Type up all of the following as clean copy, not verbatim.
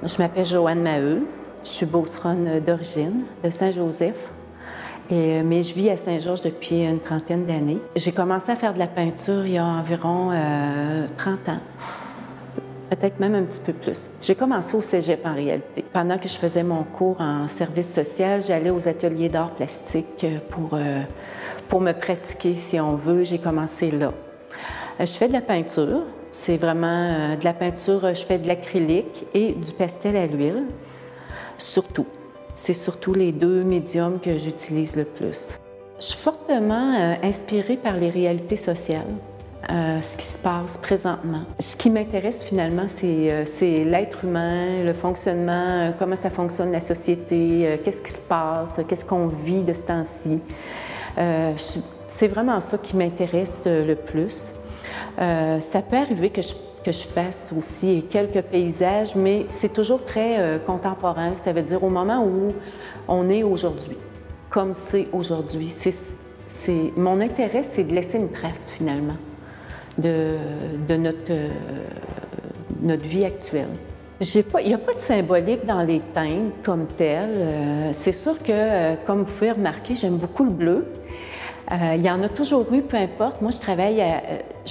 Je m'appelle Joanne Maheu, je suis beauceronne d'origine, de Saint-Joseph, mais je vis à Saint-Georges depuis une trentaine d'années. J'ai commencé à faire de la peinture il y a environ 30 ans, peut-être même un petit peu plus. J'ai commencé au cégep en réalité. Pendant que je faisais mon cours en service social, j'allais aux ateliers d'art plastique pour me pratiquer, si on veut. J'ai commencé là. Je fais de la peinture. C'est vraiment de la peinture, je fais de l'acrylique et du pastel à l'huile, surtout. C'est surtout les deux médiums que j'utilise le plus. Je suis fortement inspirée par les réalités sociales, ce qui se passe présentement. Ce qui m'intéresse finalement, c'est l'être humain, le fonctionnement, comment ça fonctionne la société, qu'est-ce qui se passe, qu'est-ce qu'on vit de ce temps-ci. C'est vraiment ça qui m'intéresse le plus. Ça peut arriver que je fasse aussi quelques paysages, mais c'est toujours très contemporain. Ça veut dire au moment où on est aujourd'hui, comme c'est aujourd'hui. Mon intérêt, c'est de laisser une trace finalement de notre vie actuelle. Il n'y a pas de symbolique dans les teintes comme tel. C'est sûr que, comme vous pouvez remarquer, j'aime beaucoup le bleu. Il y en a toujours eu, peu importe. Moi, je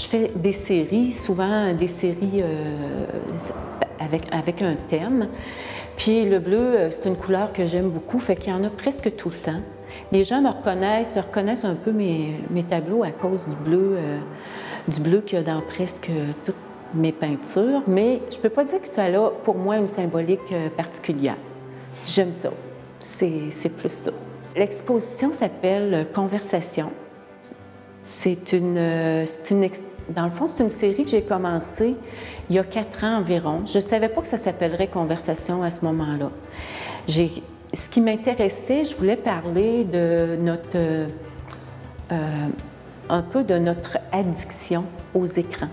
fais des séries, souvent des séries avec un thème. Puis le bleu, c'est une couleur que j'aime beaucoup, fait qu'il y en a presque tout le temps. Les gens me reconnaissent un peu mes tableaux à cause du bleu qu'il y a dans presque toutes mes peintures, mais je ne peux pas dire que ça a pour moi une symbolique particulière. J'aime ça. C'est plus ça. L'exposition s'appelle Conversation. Dans le fond, c'est une série que j'ai commencée il y a 4 ans environ. Je ne savais pas que ça s'appellerait Conversation à ce moment-là. Ce qui m'intéressait, je voulais parler de un peu de notre addiction aux écrans.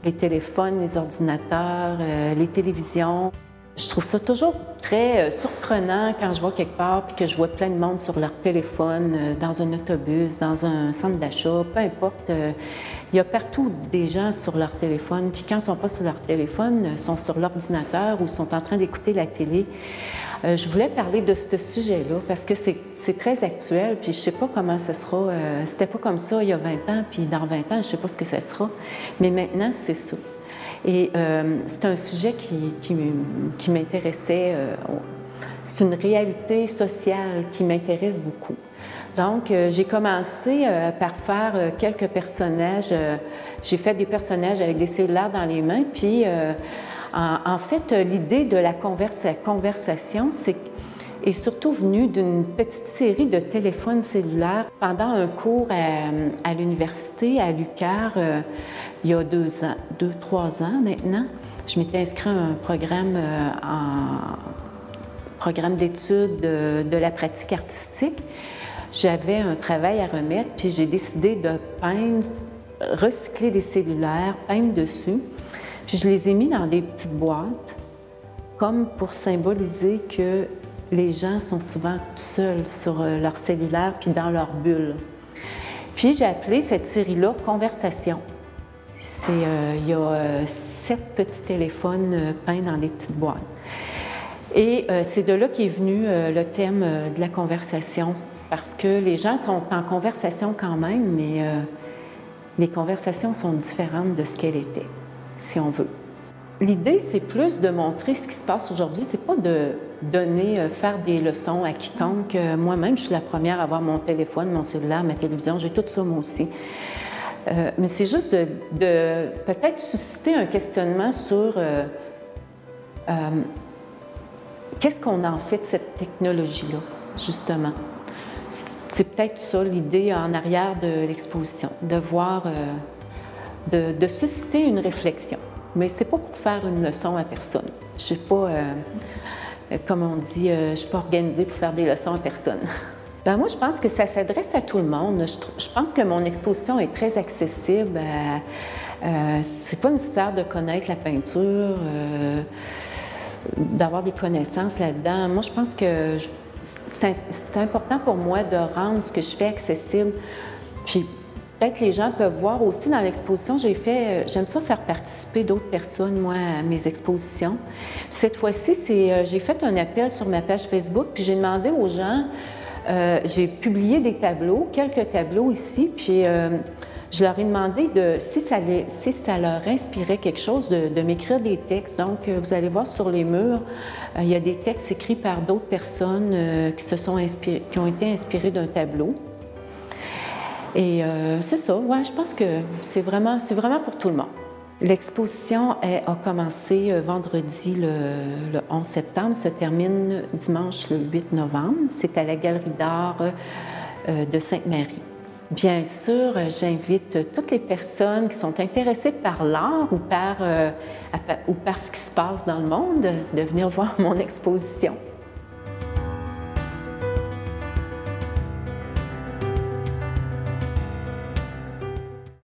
Les téléphones, les ordinateurs, les télévisions. Je trouve ça toujours très surprenant quand je vais quelque part et que je vois plein de monde sur leur téléphone, dans un autobus, dans un centre d'achat, peu importe. Il y a partout des gens sur leur téléphone. Puis quand ils ne sont pas sur leur téléphone, ils sont sur l'ordinateur ou sont en train d'écouter la télé. Je voulais parler de ce sujet-là parce que c'est très actuel. Puis je ne sais pas comment ce sera. C'était pas comme ça il y a 20 ans, puis dans 20 ans, je ne sais pas ce que ça sera. Mais maintenant, c'est ça. Et c'est un sujet qui m'intéressait. C'est une réalité sociale qui m'intéresse beaucoup. Donc, j'ai commencé par faire quelques personnages. J'ai fait des personnages avec des cellulaires dans les mains. Puis, en fait, l'idée de la conversation, est surtout venue d'une petite série de téléphones cellulaires. Pendant un cours à l'université, à l'UQAR, il y a 3 ans maintenant, je m'étais inscrite à un programme d'études de la pratique artistique. J'avais un travail à remettre, puis j'ai décidé de peindre, recycler des cellulaires, peindre dessus. Puis je les ai mis dans des petites boîtes, comme pour symboliser que les gens sont souvent seuls sur leur cellulaire puis dans leur bulle. Puis j'ai appelé cette série-là « Conversation ». Il y a 7 petits téléphones peints dans des petites boîtes. Et c'est de là qu'est venu le thème de la conversation, parce que les gens sont en conversation quand même, mais les conversations sont différentes de ce qu'elles étaient, si on veut. L'idée, c'est plus de montrer ce qui se passe aujourd'hui. C'est pas de faire des leçons à quiconque. Moi-même, je suis la première à avoir mon téléphone, mon cellulaire, ma télévision. J'ai tout ça, moi aussi. Mais c'est juste de peut-être susciter un questionnement sur qu'est-ce qu'on en fait de cette technologie-là, justement. C'est peut-être ça l'idée en arrière de l'exposition, de voir, de susciter une réflexion. Mais c'est pas pour faire une leçon à personne. Je suis pas, comme on dit, je suis pas organisée pour faire des leçons à personne. Ben moi, je pense que ça s'adresse à tout le monde. Je pense que mon exposition est très accessible. C'est pas nécessaire de connaître la peinture, d'avoir des connaissances là-dedans. Moi, je pense que c'est important pour moi de rendre ce que je fais accessible. Puis peut-être les gens peuvent voir aussi dans l'exposition, j'aime ça faire participer d'autres personnes, moi, à mes expositions. Puis cette fois-ci, j'ai fait un appel sur ma page Facebook, puis j'ai demandé aux gens, j'ai publié des tableaux, quelques tableaux ici, puis je leur ai demandé si ça leur inspirait quelque chose de m'écrire des textes. Donc, vous allez voir sur les murs, il y a des textes écrits par d'autres personnes qui ont été inspirés d'un tableau. Et c'est ça, ouais, je pense que c'est vraiment pour tout le monde. L'exposition a commencé vendredi le 11 septembre, se termine dimanche le 8 novembre. C'est à la Galerie d'art de Sainte-Marie. Bien sûr, j'invite toutes les personnes qui sont intéressées par l'art ou par ce qui se passe dans le monde de venir voir mon exposition.